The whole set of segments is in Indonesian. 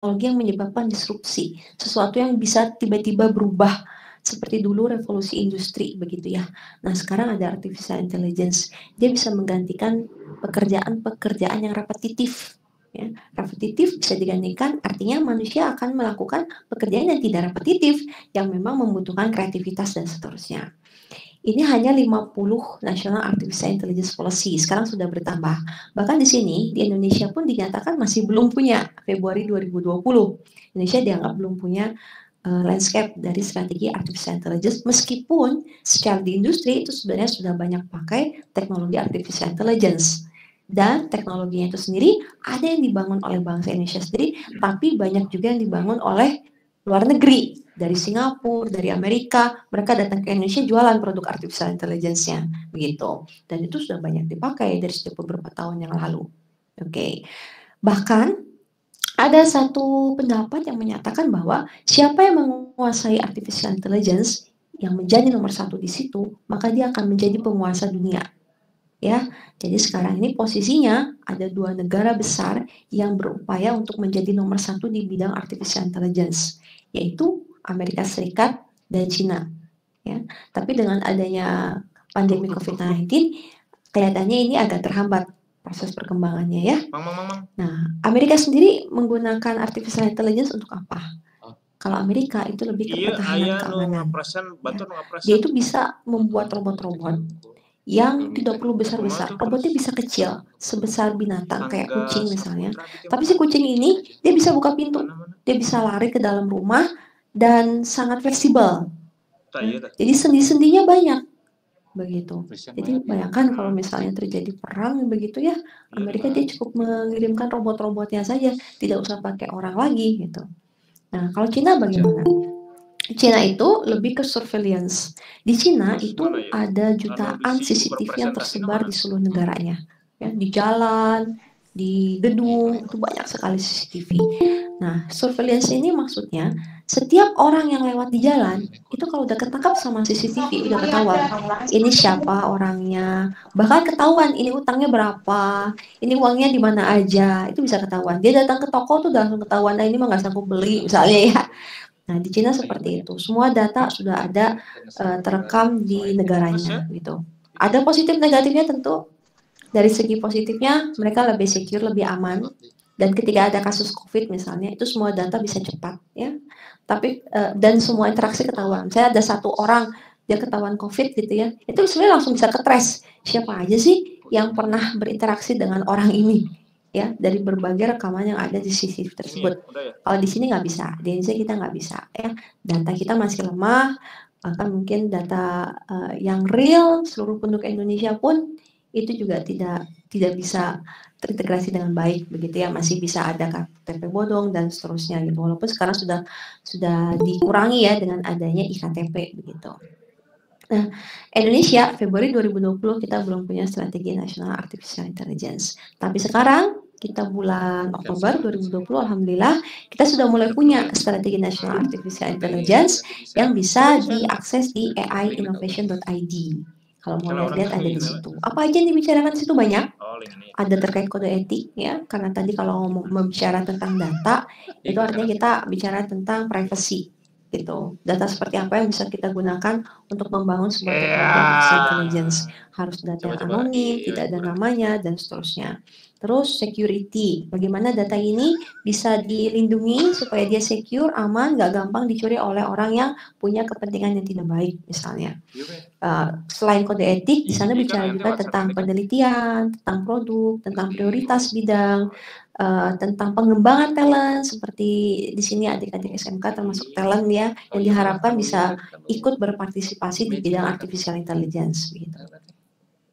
yang menyebabkan disrupsi, sesuatu yang bisa tiba-tiba berubah seperti dulu revolusi industri begitu ya. Nah, sekarang ada artificial intelligence. Dia bisa menggantikan pekerjaan-pekerjaan yang repetitif. Ya, repetitif bisa digantikan, artinya manusia akan melakukan pekerjaan yang tidak repetitif, yang memang membutuhkan kreativitas dan seterusnya. Ini hanya 50 National Artificial Intelligence Policy, sekarang sudah bertambah. Bahkan di sini, di Indonesia pun dinyatakan masih belum punya, Februari 2020. Indonesia dianggap belum punya landscape dari strategi artificial intelligence, meskipun secara di industri itu sebenarnya sudah banyak pakai teknologi artificial intelligence. Dan teknologinya itu sendiri ada yang dibangun oleh bangsa Indonesia sendiri, tapi banyak juga yang dibangun oleh luar negeri, dari Singapura, dari Amerika, mereka datang ke Indonesia jualan produk artificial intelligence-nya, begitu. Dan itu sudah banyak dipakai dari sejak beberapa tahun yang lalu. Oke. Bahkan ada satu pendapat yang menyatakan bahwa siapa yang menguasai artificial intelligence yang menjadi nomor satu di situ, maka dia akan menjadi penguasa dunia. Ya, jadi sekarang ini posisinya ada 2 negara besar yang berupaya untuk menjadi nomor satu di bidang artificial intelligence, yaitu Amerika Serikat dan Cina. Ya, tapi dengan adanya pandemi COVID-19, kelihatannya ini agak terhambat proses perkembangannya ya. Nah, Amerika sendiri menggunakan artificial intelligence untuk apa? Kalau Amerika itu lebih ke pertahanan keamanan. Ya. Dia itu bisa membuat robot-robot yang tidak perlu besar-besar. Robotnya bisa kecil, sebesar binatang kayak kucing misalnya. Tapi si kucing ini dia bisa buka pintu, dia bisa lari ke dalam rumah dan sangat fleksibel. Jadi sendi-sendinya banyak begitu. Jadi bayangkan kalau misalnya terjadi perang begitu ya, Amerika dia cukup mengirimkan robot-robotnya saja, tidak usah pakai orang lagi gitu. Nah, kalau Cina bagaimana? Cina itu lebih ke surveillance. Di Cina itu ada jutaan CCTV yang tersebar di seluruh negaranya. Ya, di jalan, di gedung, itu banyak sekali CCTV. Nah, surveillance ini maksudnya setiap orang yang lewat di jalan, itu kalau udah ketangkap sama CCTV, udah ketahuan. Ini siapa orangnya, bahkan ketahuan ini utangnya berapa, ini uangnya di mana aja, itu bisa ketahuan. Dia datang ke toko tuh udah langsung ketahuan, nah ini mah nggak sanggup beli misalnya ya. Nah, di Cina seperti itu. Semua data sudah ada terekam di negaranya gitu. Ada positif negatifnya tentu. Dari segi positifnya mereka lebih secure, lebih aman. Dan ketika ada kasus COVID misalnya, itu semua data bisa cepat ya. Tapi dan semua interaksi ketahuan. Saya ada satu orang dia ketahuan COVID gitu ya. Itu sebenarnya langsung bisa ketrace siapa aja sih yang pernah berinteraksi dengan orang ini ya, dari berbagai rekaman yang ada di CCTV tersebut. Kalau di sini nggak bisa, di Indonesia kita nggak bisa ya. Data kita masih lemah, bahkan mungkin data yang real seluruh penduduk Indonesia pun itu juga tidak bisa terintegrasi dengan baik begitu ya, masih bisa ada KTP bodong dan seterusnya gitu. Walaupun sekarang sudah dikurangi ya dengan adanya iktp begitu. Nah, Indonesia Februari 2020 kita belum punya strategi nasional artificial intelligence. Tapi sekarang kita bulan Oktober 2020 alhamdulillah kita sudah mulai punya strategi nasional artificial intelligence yang bisa diakses di aiinnovation.id. Kalau mau lihat ada di situ. Apa aja yang dibicarakan di situ banyak. Ada terkait kode etik ya, karena tadi kalau membicara tentang data itu artinya kita bicara tentang privacy gitu. Data seperti apa yang bisa kita gunakan untuk membangun sebuah teknologi artificial intelligence. Harus data yang anonim, tidak ada namanya, dan seterusnya. Terus security, bagaimana data ini bisa dilindungi supaya dia secure, aman, nggak gampang dicuri oleh orang yang punya kepentingan yang tidak baik misalnya. Selain kode etik, di sana bicara juga tentang penelitian, tentang produk, tentang prioritas bidang, tentang pengembangan talent, seperti di sini adik-adik SMK termasuk talent ya, yang diharapkan bisa ikut berpartisipasi di bidang artificial intelligence gitu.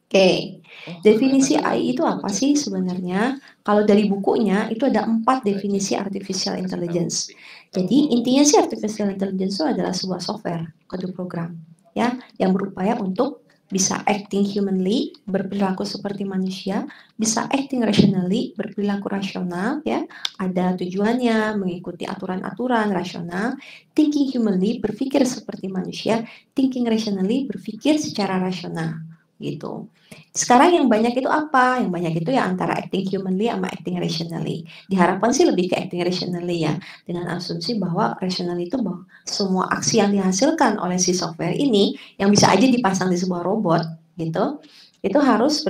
Oke, definisi AI itu apa sih sebenarnya? Kalau dari bukunya itu ada 4 definisi artificial intelligence. Jadi intinya sih artificial intelligence itu adalah sebuah software, kode program ya, yang berupaya untuk bisa acting humanly, berperilaku seperti manusia, bisa acting rationally, berperilaku rasional ya, ada tujuannya, mengikuti aturan-aturan rasional, thinking humanly, berpikir seperti manusia, thinking rationally, berpikir secara rasional. gitu. Sekarang yang banyak itu apa? Yang banyak itu ya antara acting humanly sama acting rationally. Diharapkan sih lebih ke acting rationally ya, dengan asumsi bahwa rational itu bahwa semua aksi yang dihasilkan oleh si software ini yang bisa aja dipasang di sebuah robot gitu, itu harus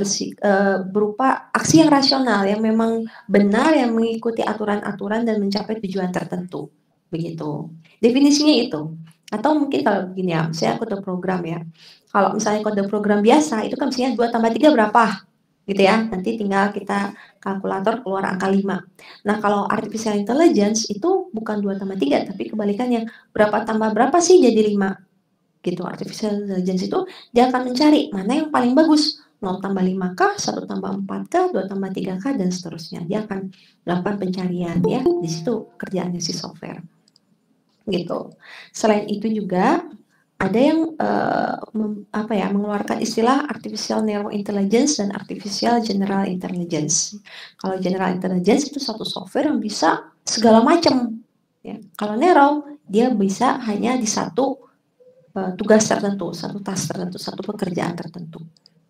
berupa aksi yang rasional yang memang benar, yang mengikuti aturan-aturan dan mencapai tujuan tertentu, begitu. Definisinya itu. Atau mungkin kalau begini ya, saya kode program ya. Kalau misalnya kode program biasa itu kan misalnya 2 tambah 3 berapa? Gitu ya. Nanti tinggal kita kalkulator keluar angka 5. Nah, kalau artificial intelligence itu bukan 2 tambah 3 tapi kebalikannya. Berapa tambah berapa sih jadi 5? Gitu. Artificial intelligence itu dia akan mencari mana yang paling bagus. 0 tambah 5 kah, 1 tambah 4 kah, 2 tambah 3 kah, dan seterusnya. Dia akan melakukan pencarian ya. Di situ kerjaannya si software. Gitu. Selain itu juga ada yang mengeluarkan istilah artificial narrow intelligence dan artificial general intelligence. Kalau general intelligence itu satu software yang bisa segala macam. Ya. Kalau narrow dia bisa hanya di satu tugas tertentu, satu task tertentu, satu pekerjaan tertentu.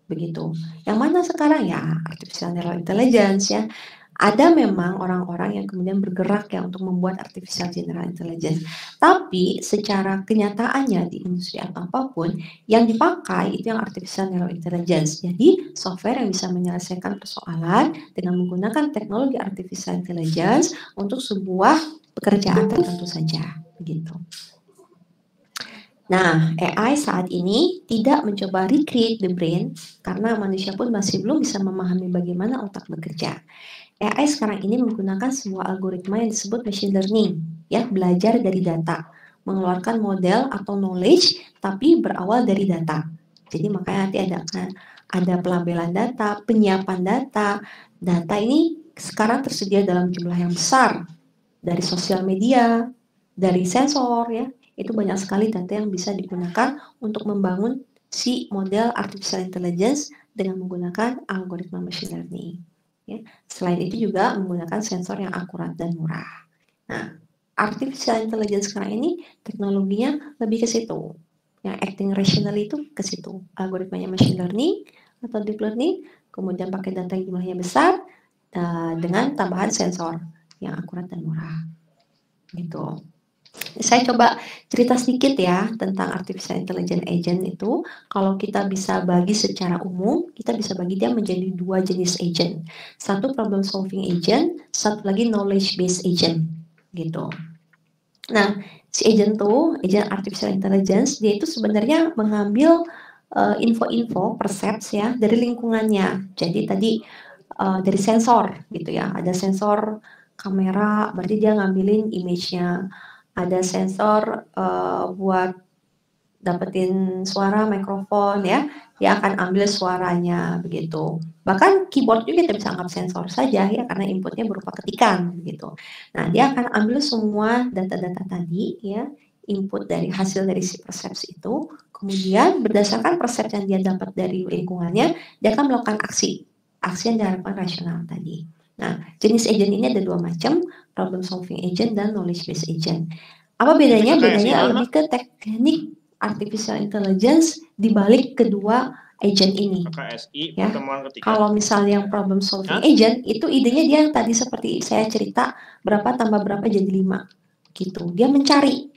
Begitu. Yang mana sekarang ya artificial narrow intelligence ya. Ada memang orang-orang yang kemudian bergerak ya untuk membuat artificial general intelligence. Tapi secara kenyataannya di industri atau apapun yang dipakai itu yang artificial narrow intelligence. Jadi software yang bisa menyelesaikan persoalan dengan menggunakan teknologi artificial intelligence untuk sebuah pekerjaan tertentu saja. Begitu. Nah, AI saat ini tidak mencoba recreate the brain karena manusia pun masih belum bisa memahami bagaimana otak bekerja. AI sekarang ini menggunakan sebuah algoritma yang disebut machine learning, ya, belajar dari data, mengeluarkan model atau knowledge, tapi berawal dari data. Jadi makanya nanti ada pelabelan data, penyiapan data. Data ini sekarang tersedia dalam jumlah yang besar dari sosial media, dari sensor, ya. Itu banyak sekali data yang bisa digunakan untuk membangun si model artificial intelligence dengan menggunakan algoritma machine learning. Ya. Selain itu juga menggunakan sensor yang akurat dan murah. Nah, artificial intelligence sekarang ini teknologinya lebih ke situ. Yang acting rational itu ke situ. Algoritmanya machine learning atau deep learning, kemudian pakai data yang jumlahnya besar dengan tambahan sensor yang akurat dan murah. Gitu. Saya coba cerita sedikit ya tentang artificial intelligence agent itu. Kalau kita bisa bagi secara umum, kita bisa bagi dia menjadi 2 jenis agent. Satu problem solving agent, satu lagi knowledge based agent. Gitu. Nah, si agent artificial intelligence, dia itu sebenarnya mengambil info-info, persepsi ya dari lingkungannya. Jadi tadi dari sensor gitu ya. Ada sensor kamera, berarti dia ngambilin image-nya. Ada sensor buat dapetin suara mikrofon ya, dia akan ambil suaranya begitu. Bahkan keyboard juga kita bisa anggap sensor saja ya, karena inputnya berupa ketikan gitu. Nah, dia akan ambil semua data-data tadi ya, input dari hasil dari si persepsi itu, kemudian berdasarkan persepsi yang dia dapat dari lingkungannya, dia akan melakukan aksi yang diharapkan rasional tadi. Nah, jenis agent ini ada 2 macam, problem solving agent dan knowledge based agent. Apa bedanya? Bedanya lebih ke teknik artificial intelligence di balik kedua agent ini. Ya. Kalau misalnya yang problem solving agent, itu idenya dia yang tadi seperti saya cerita, berapa tambah berapa jadi 5. Gitu. Dia mencari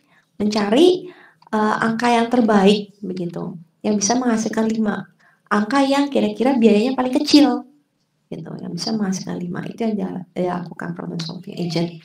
angka yang terbaik begitu, yang bisa menghasilkan 5. Angka yang kira-kira biayanya paling kecil. Gitu, yang bisa menghasilkan 5. Itu yang dia lakukan problem solving agent.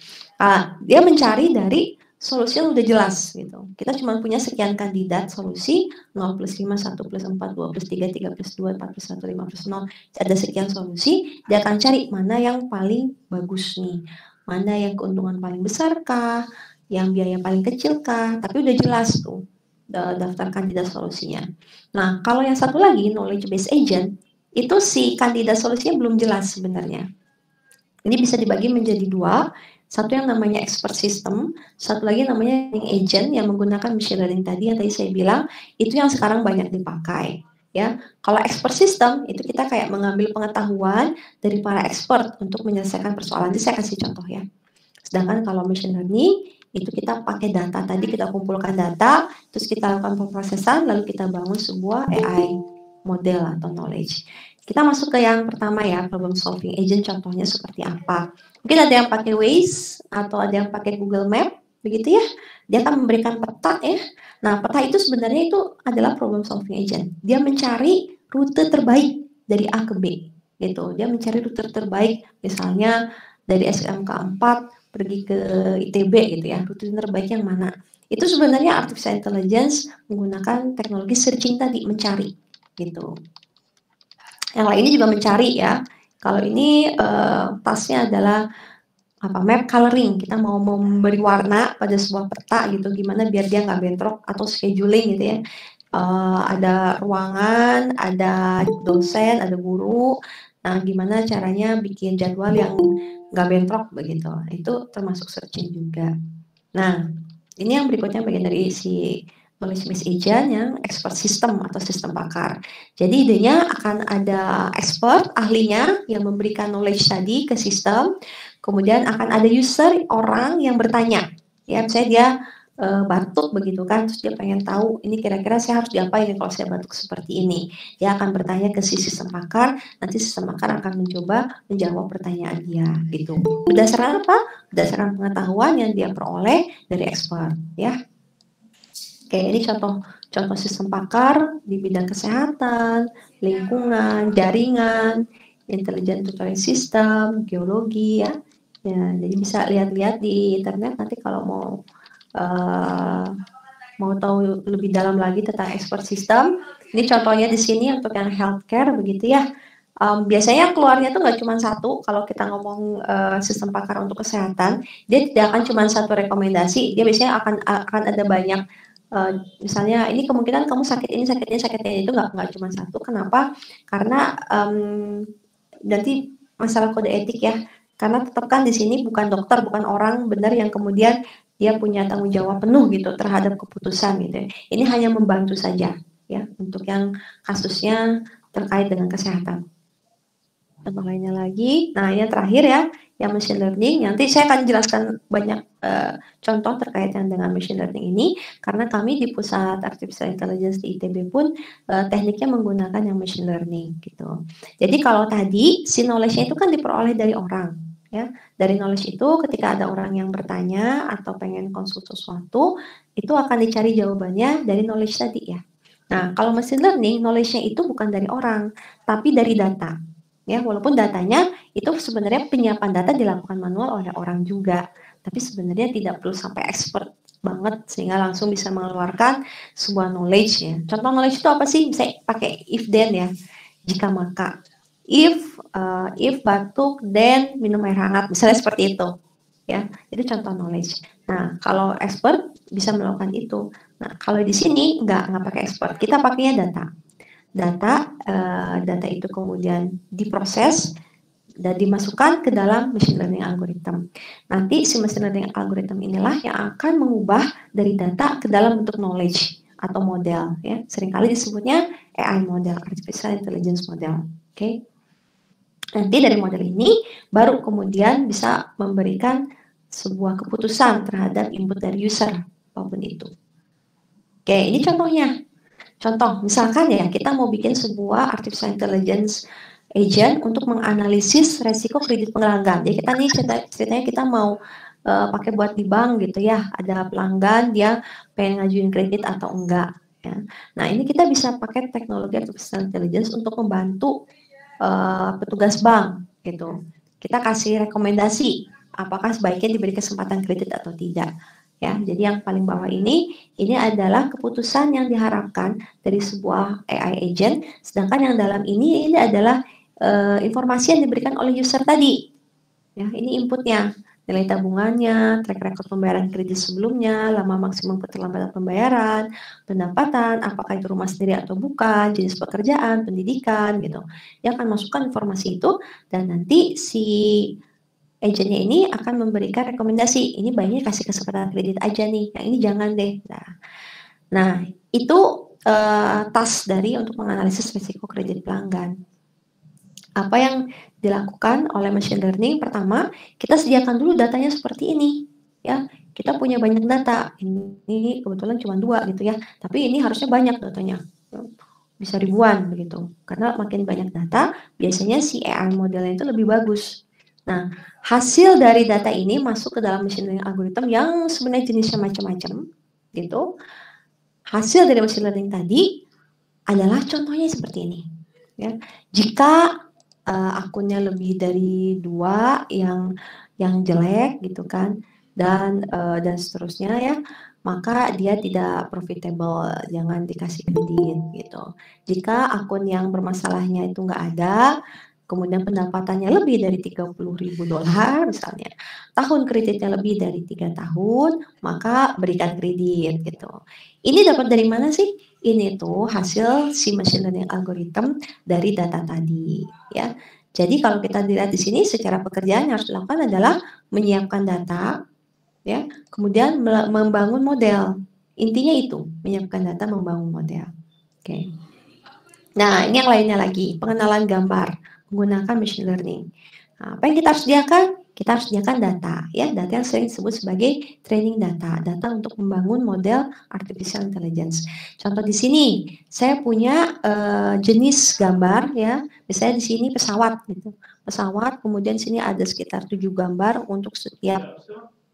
Dia mencari dari solusi yang udah jelas gitu. Kita cuma punya sekian kandidat solusi, 0 plus 5, 1 plus 4, 2 plus 3, 3 plus 2, 4 plus 1, 5 plus 0. Ada sekian solusi, dia akan cari mana yang paling bagus nih. Mana yang keuntungan paling besar kah, yang biaya paling kecil kah, tapi udah jelas tuh daftar kandidat solusinya. Nah, kalau yang satu lagi, knowledge based agent, itu si kandidat solusinya belum jelas sebenarnya. Ini bisa dibagi menjadi 2, satu yang namanya expert system, satu lagi namanya agent yang menggunakan machine learning tadi yang tadi saya bilang, itu yang sekarang banyak dipakai. Ya, kalau expert system itu kita kayak mengambil pengetahuan dari para expert untuk menyelesaikan persoalan. Jadi saya kasih contoh ya. Sedangkan kalau machine learning itu kita pakai data tadi, kita kumpulkan data, terus kita lakukan pemrosesan, lalu kita bangun sebuah AI model atau knowledge. Kita masuk ke yang pertama ya, problem solving agent, contohnya seperti apa. Mungkin ada yang pakai Waze atau ada yang pakai Google Map, begitu ya. Dia akan memberikan peta ya. Nah, peta itu sebenarnya itu adalah problem solving agent. Dia mencari rute terbaik dari A ke B, gitu. Dia mencari rute terbaik, misalnya dari SMK 4 pergi ke ITB gitu ya, rute terbaik yang mana. Itu sebenarnya artificial intelligence menggunakan teknologi searching tadi, mencari gitu. Yang lainnya juga mencari ya. Kalau ini tasnya adalah map coloring. Kita mau memberi warna pada sebuah peta gitu, gimana biar dia nggak bentrok, atau scheduling gitu ya. Ada ruangan, ada dosen, ada guru. Nah, gimana caranya bikin jadwal yang nggak bentrok begitu. Itu termasuk searching juga. Nah, ini yang berikutnya bagian dari si knowledge base agent yang expert system atau sistem pakar. Jadi idenya akan ada expert, ahlinya yang memberikan knowledge tadi ke sistem, kemudian akan ada user, orang yang bertanya. Ya, misalnya dia batuk begitu kan, terus dia pengen tahu ini kira-kira saya harus diapain kalau saya batuk seperti ini. Dia akan bertanya ke si sistem pakar, nanti sistem pakar akan mencoba menjawab pertanyaan dia gitu. Berdasarkan apa? Berdasarkan pengetahuan yang dia peroleh dari expert ya. Oke, ini contoh sistem pakar di bidang kesehatan, lingkungan, jaringan, intelligent tutoring system, geologi ya. Ya, jadi bisa lihat-lihat di internet nanti kalau mau tahu lebih dalam lagi tentang expert system. Ini contohnya di sini untuk yang healthcare begitu ya. Biasanya keluarnya tuh nggak cuma satu. Kalau kita ngomong sistem pakar untuk kesehatan, dia tidak akan cuma satu rekomendasi. Dia biasanya akan ada banyak. Misalnya ini kemungkinan kamu sakit ini itu nggak cuma satu. Kenapa? Karena nanti masalah kode etik ya. Karena tetap kan di sini bukan dokter, bukan orang benar yang kemudian dia punya tanggung jawab penuh gitu terhadap keputusan gitu ya. Ini hanya membantu saja ya untuk yang kasusnya terkait dengan kesehatan. Contoh lainnya lagi, nah yang terakhir ya, yang machine learning. Nanti saya akan jelaskan banyak contoh terkait dengan machine learning ini, karena kami di Pusat Artificial Intelligence di ITB pun tekniknya menggunakan yang machine learning gitu. Jadi kalau tadi si knowledge-nya itu kan diperoleh dari orang. Ya, dari knowledge itu ketika ada orang yang bertanya atau pengen konsul sesuatu, itu akan dicari jawabannya dari knowledge tadi ya. Nah, kalau machine learning, knowledge-nya itu bukan dari orang, tapi dari data. Ya, walaupun datanya itu sebenarnya penyiapan data dilakukan manual oleh orang juga, tapi sebenarnya tidak perlu sampai expert banget sehingga langsung bisa mengeluarkan sebuah knowledge ya. Contoh knowledge itu apa sih? Misalnya pakai if then ya, jika maka. If batuk then minum air hangat, misalnya seperti itu ya, itu contoh knowledge. Nah, kalau expert bisa melakukan itu. Nah, kalau di sini nggak pakai expert, kita pakainya data itu kemudian diproses dan dimasukkan ke dalam machine learning algorithm. Nanti si machine learning algorithm inilah yang akan mengubah dari data ke dalam bentuk knowledge atau model ya. Seringkali disebutnya AI model, artificial intelligence model. Oke. Nanti dari model ini baru kemudian bisa memberikan sebuah keputusan terhadap input dari user apapun itu. Oke, ini contohnya. Contoh, misalkan ya kita mau bikin sebuah artificial intelligence agent untuk menganalisis resiko kredit pelanggan. Jadi kita nih ceritanya kita mau pakai buat di bank gitu ya. Ada pelanggan dia pengen ngajuin kredit atau enggak. Ya. Nah ini kita bisa pakai teknologi artificial intelligence untuk membantu petugas bank gitu. Kita kasih rekomendasi apakah sebaiknya diberi kesempatan kredit atau tidak. Ya, jadi yang paling bawah ini adalah keputusan yang diharapkan dari sebuah AI agent, sedangkan yang dalam ini adalah informasi yang diberikan oleh user tadi. Ya, ini inputnya, nilai tabungannya, track record pembayaran kredit sebelumnya, lama maksimum keterlambatan pembayaran, pendapatan, apakah itu rumah sendiri atau bukan, jenis pekerjaan, pendidikan, gitu. Dia akan masukkan informasi itu dan nanti si agentnya ini akan memberikan rekomendasi, ini baiknya kasih kesempatan kredit aja nih, yang ini jangan deh. Nah itu task dari untuk menganalisis risiko kredit pelanggan. Apa yang dilakukan oleh machine learning? Pertama, kita sediakan dulu datanya seperti ini, ya. Kita punya banyak data, ini kebetulan cuma 2 gitu ya, tapi ini harusnya banyak datanya. bisa ribuan begitu. Karena makin banyak data, biasanya si AI modelnya itu lebih bagus. Nah, hasil dari data ini masuk ke dalam machine learning algorithm yang sebenarnya jenisnya macam-macam, gitu. Hasil dari machine learning tadi adalah contohnya seperti ini. Ya, jika akunnya lebih dari 2 yang jelek gitu kan, dan seterusnya ya, maka dia tidak profitable, jangan dikasih kredit gitu. Jika akun yang bermasalahnya itu nggak ada, kemudian pendapatannya lebih dari $30.000 misalnya, tahun kreditnya lebih dari 3 tahun, maka berikan kredit gitu. Ini dapat dari mana sih? Ini tuh hasil si machine learning algorithm dari data tadi ya. Jadi kalau kita lihat di sini secara pekerjaan yang harus dilakukan adalah menyiapkan data ya, kemudian membangun model. Intinya itu, menyiapkan data, membangun model. Oke. Nah, ini yang lainnya lagi, pengenalan gambar menggunakan machine learning. Nah, apa yang kita harus sediakan? Kita harus sediakan data, ya, data yang sering disebut sebagai training data, data untuk membangun model artificial intelligence. Contoh di sini, saya punya jenis gambar, ya, misalnya di sini pesawat, gitu. Pesawat, kemudian sini ada sekitar 7 gambar untuk setiap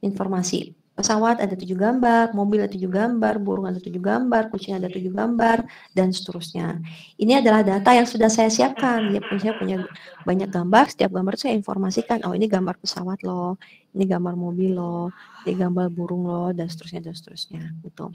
informasi. Pesawat ada 7 gambar, mobil ada 7 gambar, burung ada 7 gambar, kucing ada 7 gambar, dan seterusnya. Ini adalah data yang sudah saya siapkan. Saya punya banyak gambar, setiap gambar saya informasikan, oh ini gambar pesawat loh, ini gambar mobil loh, ini gambar burung loh, dan seterusnya, dan seterusnya. Gitu.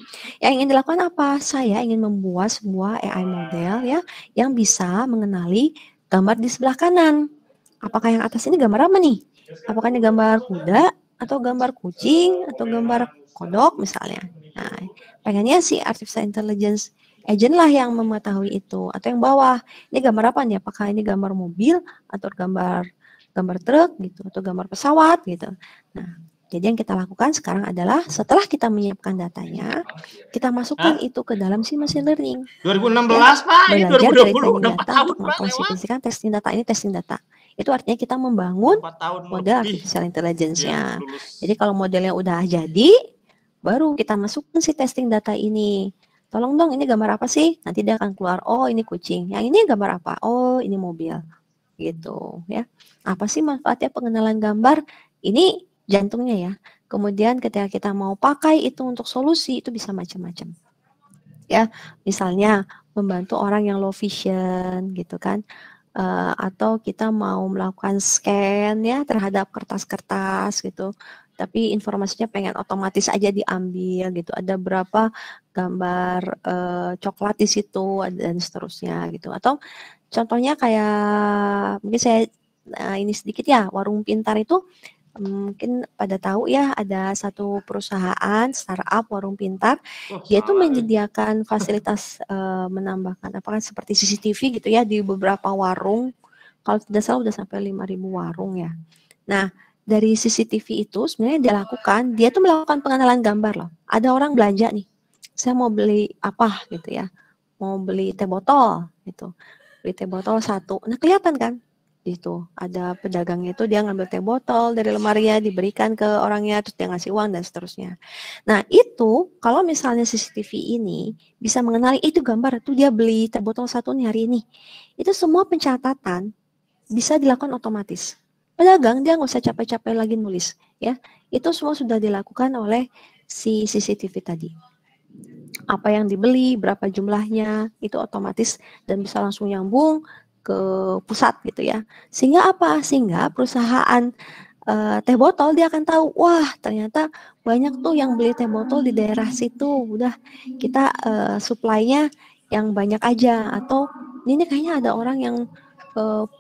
Yang ingin dilakukan apa? Saya ingin membuat sebuah AI model ya, yang bisa mengenali gambar di sebelah kanan. Apakah yang atas ini gambar apa nih? Apakah ini gambar kuda, atau gambar kucing, atau gambar kodok misalnya. Nah, pengennya si artificial intelligence agent lah yang mengetahui itu. Atau yang bawah, ini gambar apa nih? Apakah ini gambar mobil, atau gambar truk gitu, atau gambar pesawat gitu. Nah, jadi yang kita lakukan sekarang adalah setelah kita menyiapkan datanya, kita masukkan itu ke dalam si machine learning. 2016 ya, Pak, ini 2020 udah 4 tahun untuk mengklasifikasikan testing data. Ini testing data. Itu artinya kita membangun model artificial intelligence-nya. Jadi kalau modelnya udah jadi, baru kita masukkan si testing data ini. Tolong dong, ini gambar apa sih? Nanti dia akan keluar, oh ini kucing. Yang ini gambar apa? Oh ini mobil. Gitu ya. Apa sih manfaatnya pengenalan gambar? Ini jantungnya ya. Kemudian ketika kita mau pakai itu untuk solusi, itu bisa macam-macam. Ya, misalnya membantu orang yang low vision gitu kan. Atau kita mau melakukan scan ya terhadap kertas-kertas gitu, tapi informasinya pengen otomatis aja diambil gitu. Ada berapa gambar coklat di situ dan seterusnya gitu. Atau contohnya kayak mungkin saya ini sedikit ya, warung pintar itu mungkin pada tahu ya, ada satu perusahaan startup warung pintar, dia itu menyediakan fasilitas menambahkan apakah seperti CCTV gitu ya di beberapa warung. Kalau tidak salah udah sampai 5.000 warung ya. Nah, dari CCTV itu sebenarnya dia lakukan, dia tuh melakukan pengenalan gambar loh. Ada orang belanja nih, saya mau beli apa gitu ya, mau beli teh botol gitu, beli teh botol 1. Nah kelihatan kan, itu ada pedagangnya itu dia ngambil teh botol dari lemarinya diberikan ke orangnya terus dia ngasih uang dan seterusnya. Nah itu kalau misalnya CCTV ini bisa mengenali itu gambar tuh dia beli teh botol 1 nih hari ini, itu semua pencatatan bisa dilakukan otomatis. Pedagang dia nggak usah capek-capek lagi nulis ya, itu semua sudah dilakukan oleh si CCTV tadi. Apa yang dibeli, berapa jumlahnya, itu otomatis dan bisa langsung nyambung ke pusat gitu ya. Sehingga apa? Sehingga perusahaan teh botol dia akan tahu, wah ternyata banyak tuh yang beli teh botol di daerah situ. Udah kita supply-nya yang banyak aja. Atau ini kayaknya ada orang yang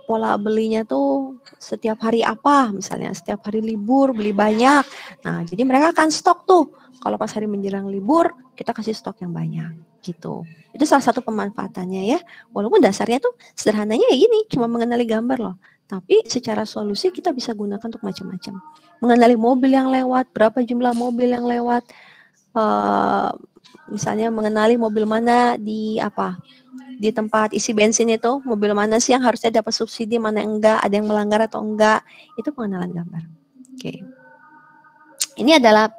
pola belinya tuh setiap hari apa, misalnya setiap hari libur beli banyak. Nah jadi mereka akan stok tuh. Kalau pas hari menjelang libur kita kasih stok yang banyak gitu. Itu salah satu pemanfaatannya ya. Walaupun dasarnya tuh sederhananya ya gini, cuma mengenali gambar loh. Tapi secara solusi kita bisa gunakan untuk macam-macam. Mengenali mobil yang lewat, berapa jumlah mobil yang lewat. Misalnya mengenali mobil mana di tempat isi bensin itu, mobil mana sih yang harusnya dapat subsidi, mana yang enggak, ada yang melanggar atau enggak. Itu pengenalan gambar. Oke. Ini adalah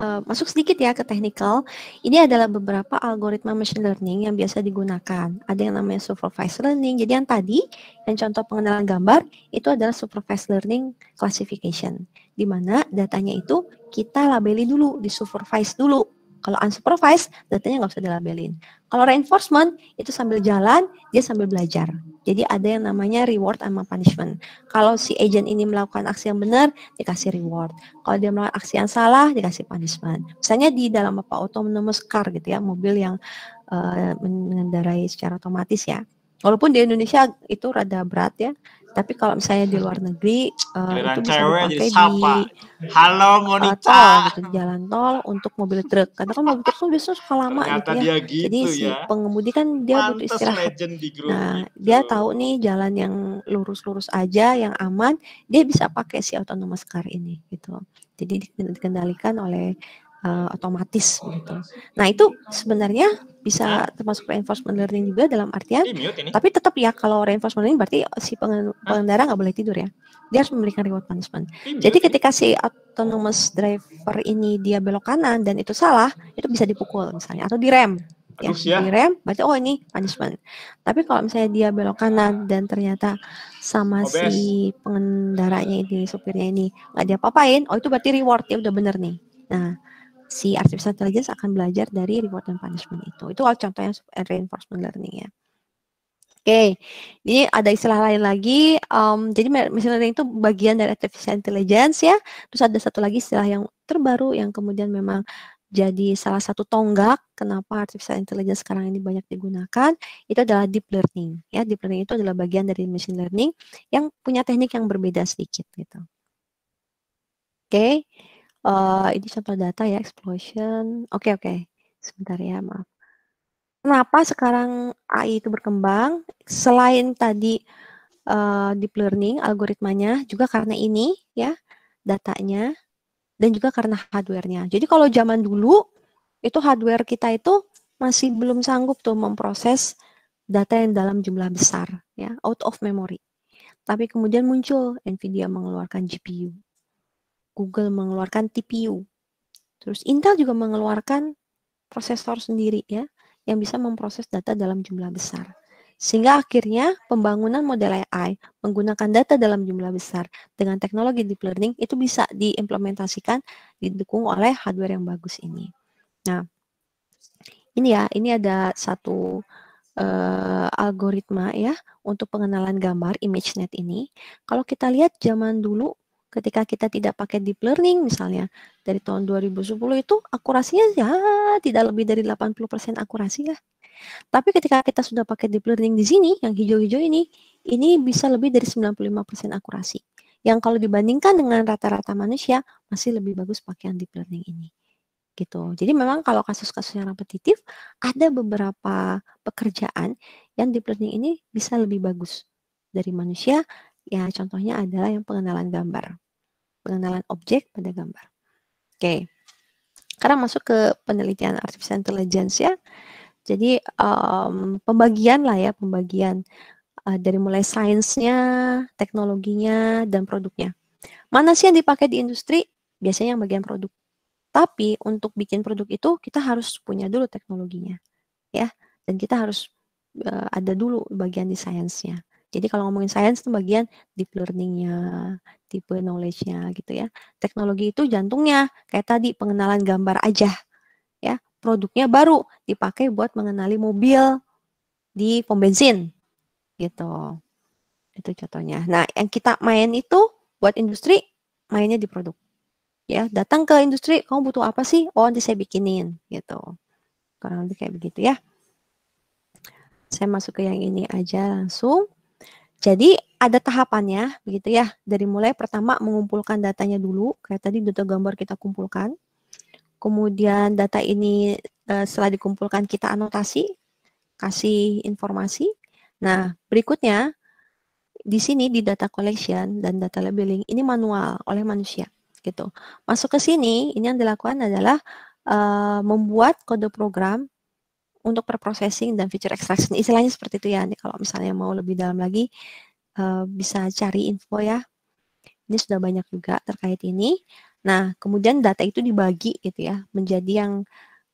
masuk sedikit ya ke technical. Ini adalah beberapa algoritma machine learning yang biasa digunakan. Ada yang namanya supervised learning. Jadi yang tadi, yang contoh pengenalan gambar, itu adalah supervised learning classification. Di mana datanya itu kita labeli dulu, di-supervise dulu. Kalau unsupervised, datanya nggak usah dilabelin. Kalau reinforcement, itu sambil jalan, dia sambil belajar. Jadi ada yang namanya reward sama punishment. Kalau si agent ini melakukan aksi yang benar, dikasih reward. Kalau dia melakukan aksi yang salah, dikasih punishment. Misalnya di dalam autonomous car gitu ya, mobil yang mengendarai secara otomatis ya. Walaupun di Indonesia itu rada berat ya, tapi kalau misalnya di luar negeri itu bisa dipakai di halo Monica, tol gitu, di jalan tol untuk mobil truk. Karena kan mobil truk tuh biasanya suka lama ternyata gitu ya. dia gitu Jadi si ya. pengemudi kan dia butuh Pantes istirahat. legend di grup Nah, gitu. dia tahu nih jalan yang lurus-lurus aja, yang aman, dia bisa pakai si autonomous car ini gitu. Jadi dikendalikan oleh otomatis gitu. Nah, itu sebenarnya bisa termasuk reinforcement learning juga dalam artian, tapi tetap ya kalau reinforcement learning berarti si pengendara nggak boleh tidur ya. Dia harus memberikan reward punishment. Jadi ketika si autonomous driver ini dia belok kanan dan itu salah, itu bisa dipukul misalnya atau direm. Ya, direm, berarti oh ini punishment. Tapi kalau misalnya dia belok kanan dan ternyata sama si pengendaranya ini, supirnya ini nggak diapa-apain, oh itu berarti reward, ya udah bener nih. Nah, si artificial intelligence akan belajar dari reward dan punishment itu. Itu contohnya reinforcement learning ya. Oke, ini ada istilah lain lagi. Jadi machine learning itu bagian dari artificial intelligence ya. Terus ada satu lagi istilah yang terbaru yang kemudian memang jadi salah satu tonggak kenapa artificial intelligence sekarang ini banyak digunakan, itu adalah deep learning. Ya, deep learning itu adalah bagian dari machine learning yang punya teknik yang berbeda sedikit gitu. Oke. Ini contoh data ya, explosion. Oke. Sebentar ya, maaf. Kenapa sekarang AI itu berkembang? Selain tadi deep learning, algoritmanya, juga karena ini ya, datanya, dan juga karena hardware-nya. Jadi kalau zaman dulu, itu hardware kita itu masih belum sanggup tuh memproses data yang dalam jumlah besar, ya, out of memory. Tapi kemudian muncul NVIDIA mengeluarkan GPU, Google mengeluarkan TPU, terus Intel juga mengeluarkan prosesor sendiri ya, yang bisa memproses data dalam jumlah besar. Sehingga akhirnya pembangunan model AI menggunakan data dalam jumlah besar dengan teknologi deep learning itu bisa diimplementasikan, didukung oleh hardware yang bagus ini. Nah, ini ada satu algoritma ya untuk pengenalan gambar ImageNet ini. Kalau kita lihat zaman dulu ketika kita tidak pakai deep learning misalnya dari tahun 2010 itu akurasinya ya tidak lebih dari 80% akurasi ya. Tapi ketika kita sudah pakai deep learning di sini yang hijau-hijau ini bisa lebih dari 95% akurasi. Yang kalau dibandingkan dengan rata-rata manusia masih lebih bagus pakai deep learning ini. Gitu. Jadi memang kalau kasus-kasus yang repetitif ada beberapa pekerjaan yang deep learning ini bisa lebih bagus dari manusia. Ya contohnya adalah yang pengenalan gambar, pengenalan objek pada gambar. Oke. Sekarang masuk ke penelitian artificial intelligence ya. Jadi pembagian dari mulai sainsnya, teknologinya, dan produknya. Mana sih yang dipakai di industri? Biasanya yang bagian produk. Tapi untuk bikin produk itu kita harus punya dulu teknologinya, ya. Dan kita harus ada dulu bagian di sainsnya. Jadi kalau ngomongin sains itu bagian deep learning-nya, tipe knowledge-nya gitu ya. Teknologi itu jantungnya, kayak tadi pengenalan gambar aja, ya. Produknya baru dipakai buat mengenali mobil di pom bensin, gitu. Itu contohnya. Nah, yang kita main itu buat industri, mainnya di produk. Ya, datang ke industri, kamu butuh apa sih? Oh, nanti saya bikinin, gitu. Kurang lebih kayak begitu ya. Saya masuk ke yang ini aja langsung. Jadi ada tahapannya, begitu ya. Dari mulai pertama mengumpulkan datanya dulu, kayak tadi data gambar kita kumpulkan. Kemudian data ini setelah dikumpulkan kita anotasi, kasih informasi. Nah, berikutnya di sini di data collection dan data labeling ini manual oleh manusia, gitu. Masuk ke sini, ini yang dilakukan adalah membuat kode program untuk preprocessing dan feature extraction. Istilahnya seperti itu ya. Ini kalau misalnya mau lebih dalam lagi bisa cari info ya. Ini sudah banyak juga terkait ini. Nah, kemudian data itu dibagi gitu ya, menjadi yang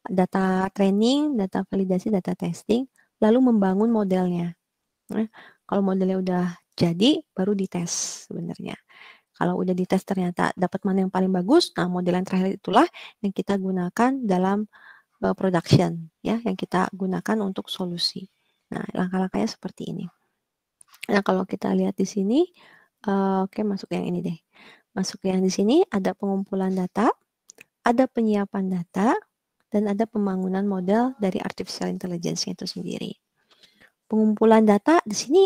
data training, data validasi, data testing, lalu membangun modelnya. Nah, kalau modelnya udah jadi, baru dites sebenarnya. Kalau udah dites ternyata dapat mana yang paling bagus, nah model yang terakhir itulah yang kita gunakan dalam production, ya, yang kita gunakan untuk solusi. Nah, langkah-langkahnya seperti ini. Nah, kalau kita lihat di sini, oke, masuk yang ini deh. Masuk yang di sini ada pengumpulan data, ada penyiapan data, dan ada pembangunan model dari artificial intelligence itu sendiri. Pengumpulan data di sini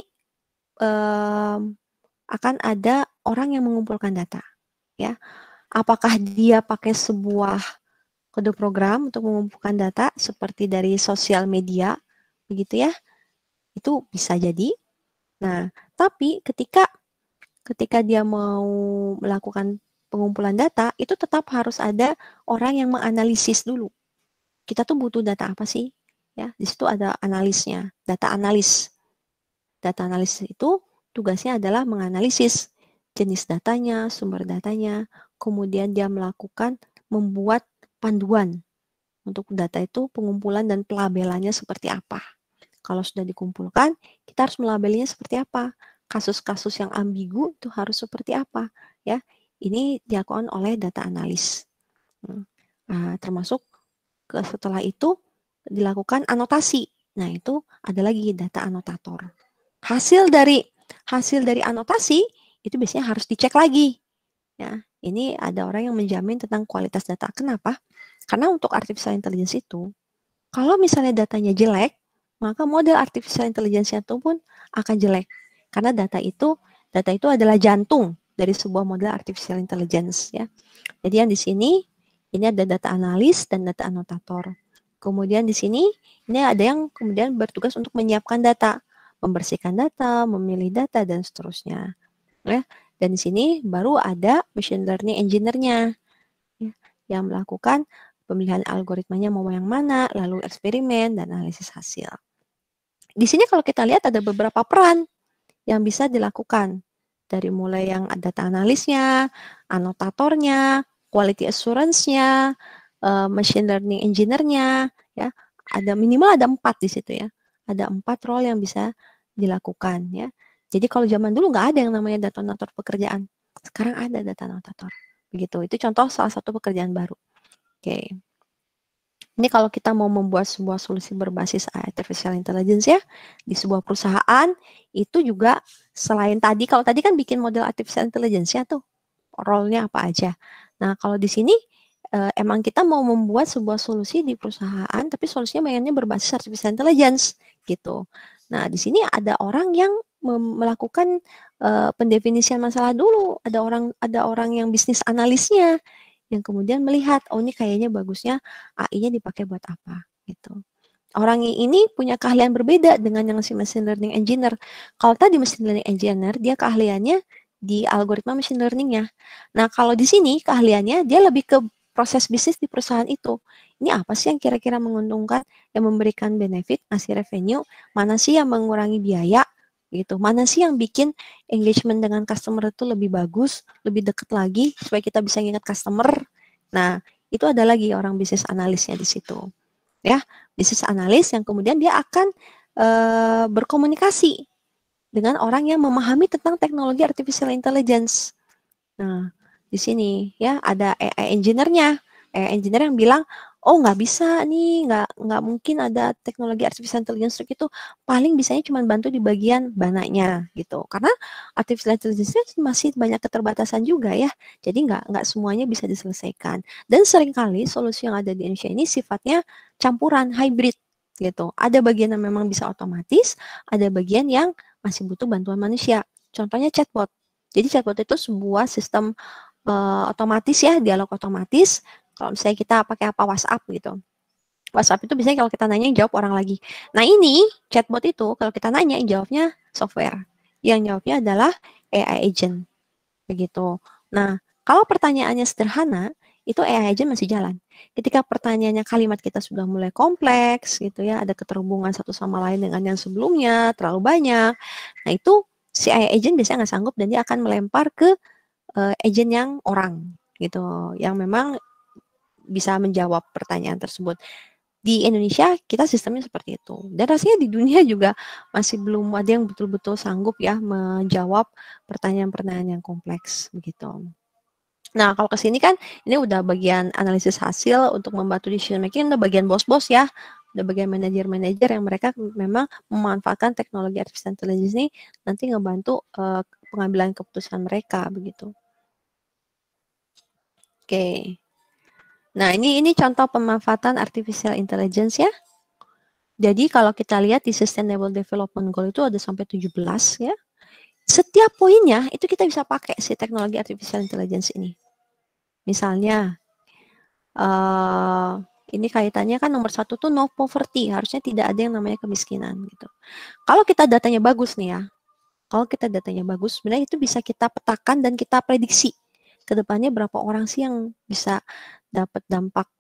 akan ada orang yang mengumpulkan data, ya. Apakah dia pakai sebuah kode program untuk mengumpulkan data seperti dari sosial media, begitu ya? Itu bisa jadi. Nah, tapi ketika dia mau melakukan pengumpulan data, itu tetap harus ada orang yang menganalisis dulu. Kita tuh butuh data apa sih? Ya, di situ ada analisnya, data analis. Data analis itu tugasnya adalah menganalisis jenis datanya, sumber datanya, kemudian dia membuat panduan untuk data itu, pengumpulan dan pelabelannya seperti apa. Kalau sudah dikumpulkan, kita harus melabelnya seperti apa. Kasus-kasus yang ambigu itu harus seperti apa, ya. Ini dilakukan oleh data analis. Nah, termasuk setelah itu dilakukan anotasi. Nah, itu ada lagi data anotator. Hasil dari anotasi itu biasanya harus dicek lagi. Ya, ini ada orang yang menjamin tentang kualitas data. Kenapa? Karena untuk artificial intelligence itu, kalau misalnya datanya jelek, maka model artificial intelligence itu pun akan jelek. Karena data itu adalah jantung dari sebuah model artificial intelligence, ya. Jadi yang di sini ini ada data analis dan data anotator. Kemudian di sini ini ada yang kemudian bertugas untuk menyiapkan data, membersihkan data, memilih data dan seterusnya. Ya. Dan di sini baru ada machine learning engineer-nya, ya, yang melakukan pemilihan algoritmanya mau yang mana, lalu eksperimen dan analisis hasil. Di sini kalau kita lihat ada beberapa peran yang bisa dilakukan, dari mulai yang data analisnya, anotatornya, quality assurance-nya, machine learning engineer-nya, ya. Ada minimal ada 4 di situ ya. Ada 4 role yang bisa dilakukan ya. Jadi kalau zaman dulu nggak ada yang namanya data anotator pekerjaan. Sekarang ada data anotator. Begitu. Itu contoh salah satu pekerjaan baru. Oke. Ini kalau kita mau membuat sebuah solusi berbasis artificial intelligence ya, di sebuah perusahaan, itu juga selain tadi, kalau tadi kan bikin model artificial intelligence ya tuh, role-nya apa aja. Nah, kalau di sini emang kita mau membuat sebuah solusi di perusahaan, tapi solusinya mainnya berbasis artificial intelligence gitu. Nah, di sini ada orang yang melakukan pendefinisian masalah dulu, ada orang yang bisnis analisnya yang kemudian melihat, oh ini kayaknya bagusnya AI-nya dipakai buat apa gitu. Orang ini punya keahlian berbeda dengan yang si machine learning engineer. Kalau tadi machine learning engineer, dia keahliannya di algoritma machine learning-nya. Nah, kalau di sini keahliannya dia lebih ke proses bisnis di perusahaan itu. Ini apa sih yang kira-kira menguntungkan, yang memberikan benefit, ngasih revenue, mana sih yang mengurangi biaya, gitu. Mana sih yang bikin engagement dengan customer itu lebih bagus, lebih dekat lagi, supaya kita bisa ingat customer. Nah, itu ada lagi orang bisnis analisnya di situ. Ya, bisnis analis yang kemudian dia akan berkomunikasi dengan orang yang memahami tentang teknologi artificial intelligence. Nah, di sini ya ada AI engineer-nya. AI engineer yang bilang, oh nggak bisa nih, nggak mungkin ada teknologi artificial intelligence itu, paling bisanya cuma bantu di bagian bananya gitu. Karena artificial intelligence masih banyak keterbatasan juga ya, jadi nggak semuanya bisa diselesaikan. Dan seringkali solusi yang ada di Indonesia ini sifatnya campuran, hybrid gitu. Ada bagian yang memang bisa otomatis, ada bagian yang masih butuh bantuan manusia. Contohnya chatbot. Jadi chatbot itu sebuah sistem otomatis ya, dialog otomatis. Kalau misalnya kita pakai apa WhatsApp gitu. WhatsApp itu biasanya kalau kita nanya yang jawab orang lagi. Nah ini chatbot itu kalau kita nanya yang jawabnya software. Yang jawabnya adalah AI agent. Begitu. Nah, kalau pertanyaannya sederhana, itu AI agent masih jalan. Ketika pertanyaannya kalimat kita sudah mulai kompleks gitu ya, ada keterhubungan satu sama lain dengan yang sebelumnya, terlalu banyak. Nah, itu si AI agent biasanya nggak sanggup dan dia akan melempar ke agent yang orang gitu, yang memang bisa menjawab pertanyaan tersebut. Di Indonesia kita sistemnya seperti itu, dan rasanya di dunia juga masih belum ada yang betul-betul sanggup ya menjawab pertanyaan-pertanyaan yang kompleks begitu. Nah, kalau ke sini kan ini udah bagian analisis hasil untuk membantu decision making, udah bagian bos-bos ya, udah bagian manajer-manajer yang mereka memang memanfaatkan teknologi artificial intelligence ini nanti ngebantu pengambilan keputusan mereka begitu. Oke. Nah, ini contoh pemanfaatan artificial intelligence ya. Jadi kalau kita lihat di Sustainable Development Goal itu ada sampai 17 ya. Setiap poinnya itu kita bisa pakai si teknologi artificial intelligence ini. Misalnya, ini kaitannya kan nomor 1 tuh no poverty, harusnya tidak ada yang namanya kemiskinan gitu. Kalau kita datanya bagus nih ya, kalau kita datanya bagus, sebenarnya itu bisa kita petakan dan kita prediksi ke depannya berapa orang sih yang bisa dapat dampak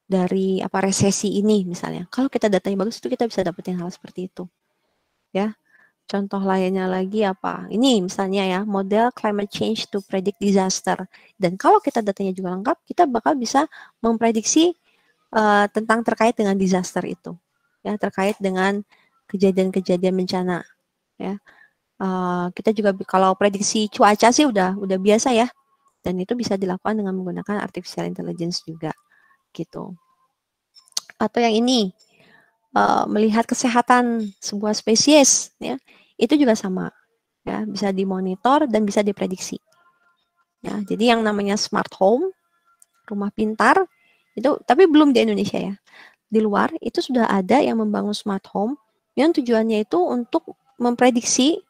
dari resesi ini misalnya. Kalau kita datanya bagus itu kita bisa dapetin hal seperti itu. Ya. Contoh lainnya lagi apa? Ini misalnya ya, model climate change to predict disaster. Dan kalau kita datanya juga lengkap, kita bakal bisa memprediksi tentang terkait dengan disaster itu. Ya, terkait dengan kejadian-kejadian bencana. Ya. Kita juga kalau prediksi cuaca sih udah biasa ya. Dan itu bisa dilakukan dengan menggunakan artificial intelligence juga gitu. Atau yang ini, melihat kesehatan sebuah spesies ya, itu juga sama ya, bisa dimonitor dan bisa diprediksi ya. Jadi yang namanya smart home, rumah pintar itu, tapi belum di Indonesia ya, di luar itu sudah ada yang membangun smart home yang tujuannya itu untuk memprediksi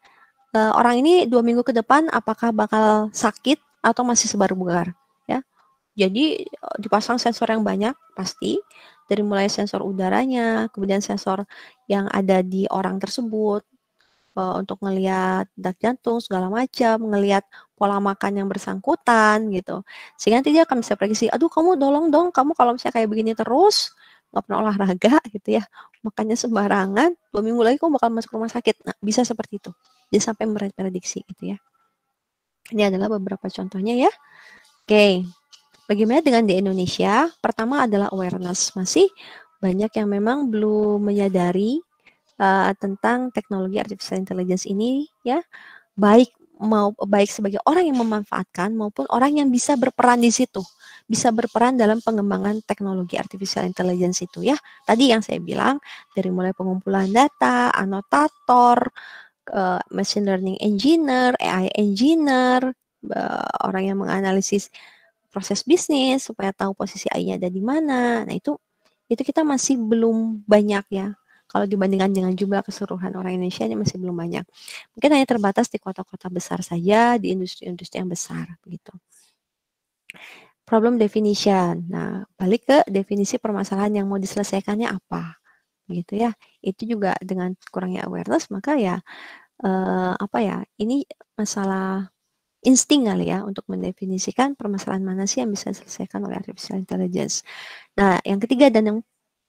orang ini 2 minggu ke depan apakah bakal sakit atau masih sebar bugar ya. Jadi dipasang sensor yang banyak pasti, dari mulai sensor udaranya, kemudian sensor yang ada di orang tersebut, untuk ngelihat detak jantung segala macam, ngelihat pola makan yang bersangkutan gitu. Sehingga nanti dia akan bisa prediksi, aduh kamu tolong dong, kamu kalau misalnya kayak begini terus, nggak pernah olahraga gitu ya, makannya sembarangan, 2 minggu lagi kamu bakal masuk rumah sakit. Nah, bisa seperti itu. Jadi sampai memprediksi gitu ya. Ini adalah beberapa contohnya ya. Oke. Bagaimana dengan di Indonesia? Pertama adalah awareness. Masih banyak yang memang belum menyadari tentang teknologi artificial intelligence ini ya, baik sebagai orang yang memanfaatkan maupun orang yang bisa berperan di situ, bisa berperan dalam pengembangan teknologi artificial intelligence itu ya. Tadi yang saya bilang dari mulai pengumpulan data, anotator, machine learning engineer, AI engineer, orang yang menganalisis proses bisnis supaya tahu posisi AI-nya ada di mana. Nah, itu kita masih belum banyak ya. Kalau dibandingkan dengan jumlah keseluruhan orang Indonesia ini masih belum banyak. Mungkin hanya terbatas di kota-kota besar saja, di industri-industri yang besar begitu. Problem definition. Nah, balik ke definisi permasalahan yang mau diselesaikannya apa. Gitu ya. Itu juga dengan kurangnya awareness, maka ya ini masalah insting kali ya untuk mendefinisikan permasalahan mana sih yang bisa diselesaikan oleh artificial intelligence. Nah, yang ketiga dan yang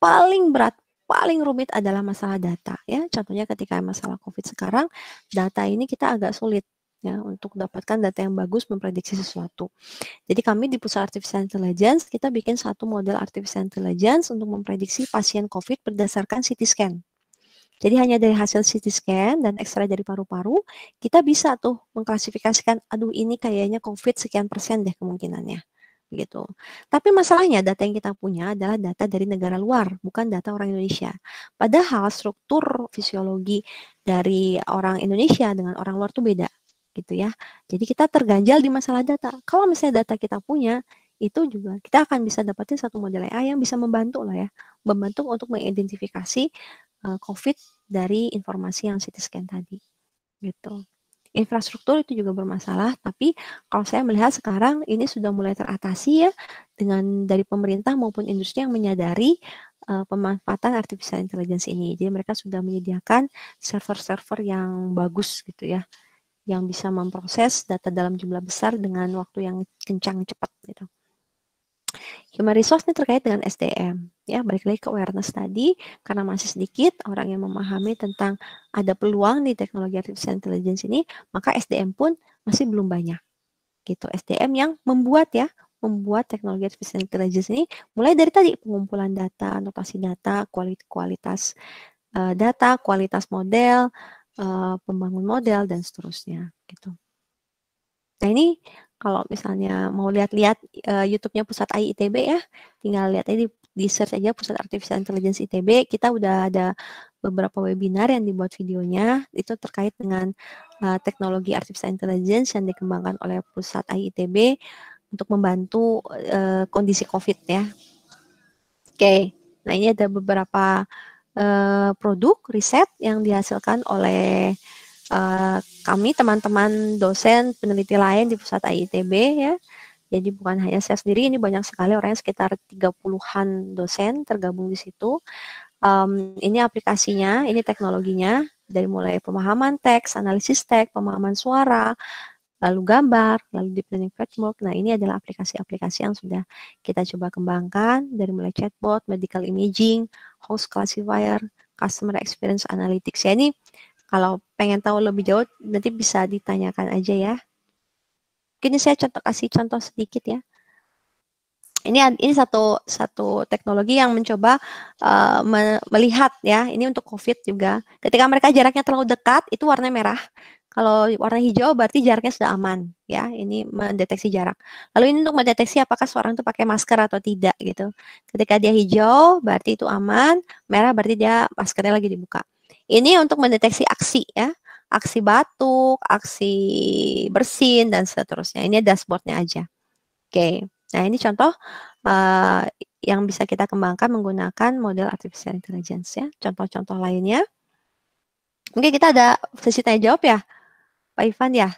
paling berat, paling rumit adalah masalah data ya. Contohnya ketika masalah COVID sekarang, data ini kita agak sulit ya untuk dapatkan data yang bagus memprediksi sesuatu. Jadi kami di Pusat Artificial Intelligence kita bikin satu model artificial intelligence untuk memprediksi pasien COVID berdasarkan CT scan. Jadi hanya dari hasil CT scan dan X-ray dari paru-paru, kita bisa tuh mengklasifikasikan, aduh ini kayaknya COVID sekian persen deh kemungkinannya. Gitu. Tapi masalahnya data yang kita punya adalah data dari negara luar, bukan data orang Indonesia. Padahal struktur fisiologi dari orang Indonesia dengan orang luar tuh beda. Gitu ya. Jadi kita terganjal di masalah data. Kalau misalnya data kita punya, itu juga kita akan bisa dapatin satu model AI yang bisa membantu lah ya, membantu untuk mengidentifikasi COVID dari informasi yang CT scan tadi, gitu. Infrastruktur itu juga bermasalah, tapi kalau saya melihat sekarang ini sudah mulai teratasi ya dengan dari pemerintah maupun industri yang menyadari pemanfaatan artificial intelligence ini. Jadi mereka sudah menyediakan server-server yang bagus gitu ya, yang bisa memproses data dalam jumlah besar dengan waktu yang kencang cepat gitu. Human resource ini terkait dengan SDM. Ya, balik lagi ke awareness tadi, karena masih sedikit orang yang memahami tentang ada peluang di teknologi artificial intelligence ini, maka SDM pun masih belum banyak. gitu. SDM yang membuat teknologi artificial intelligence ini mulai dari tadi pengumpulan data, anotasi data, kualitas data, kualitas model, pembangun model dan seterusnya gitu. Nah ini kalau misalnya mau lihat-lihat YouTube-nya Pusat AI ITB ya, tinggal lihat aja di search aja Pusat Artificial Intelligence ITB. Kita udah ada beberapa webinar yang dibuat videonya itu terkait dengan teknologi artificial intelligence yang dikembangkan oleh Pusat AI ITB untuk membantu kondisi COVID ya. Oke, nah ini ada beberapa produk riset yang dihasilkan oleh kami teman-teman dosen peneliti lain di Pusat AI ITB ya. Jadi bukan hanya saya sendiri, ini banyak sekali orangnya sekitar 30-an dosen tergabung di situ. Ini aplikasinya, ini teknologinya, dari mulai pemahaman teks, analisis teks, pemahaman suara, lalu gambar, lalu deep learning framework. Nah, ini adalah aplikasi-aplikasi yang sudah kita coba kembangkan dari mulai chatbot, medical imaging, host classifier, customer experience analytics. Ya, ini kalau pengen tahu lebih jauh nanti bisa ditanyakan aja ya. Mungkin saya kasih contoh sedikit ya. Ini satu teknologi yang mencoba melihat ya, ini untuk COVID juga. Ketika mereka jaraknya terlalu dekat, itu warna merah. Kalau warna hijau berarti jaraknya sudah aman ya. Ini mendeteksi jarak. Lalu ini untuk mendeteksi apakah seorang itu pakai masker atau tidak gitu. Ketika dia hijau berarti itu aman, merah berarti dia maskernya lagi dibuka. Ini untuk mendeteksi aksi ya. Aksi batuk, aksi bersin dan seterusnya. Ini dashboardnya aja. Oke. Nah, ini contoh yang bisa kita kembangkan menggunakan model artificial intelligence ya. Contoh-contoh lainnya. Mungkin kita ada sesi tanya jawab ya, Pak Ivan ya.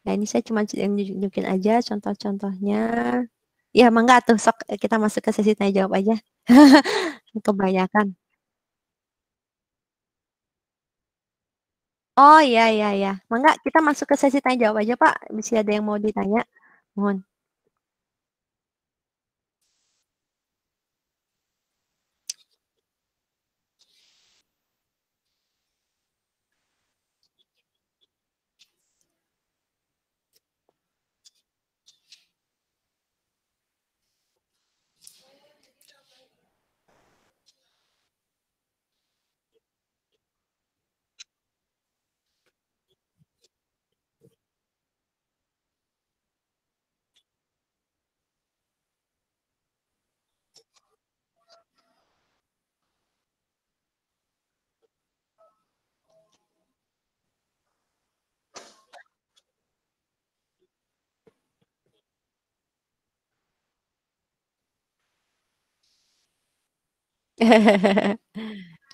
Nah, ini saya cuma nunjukin aja contoh-contohnya. Ya, mangga tuh sok kita masuk ke sesi tanya jawab aja. Kebanyakan. Oh iya iya iya. Mangga kita masuk ke sesi tanya jawab aja, Pak. Bisa ada yang mau ditanya. Mohon.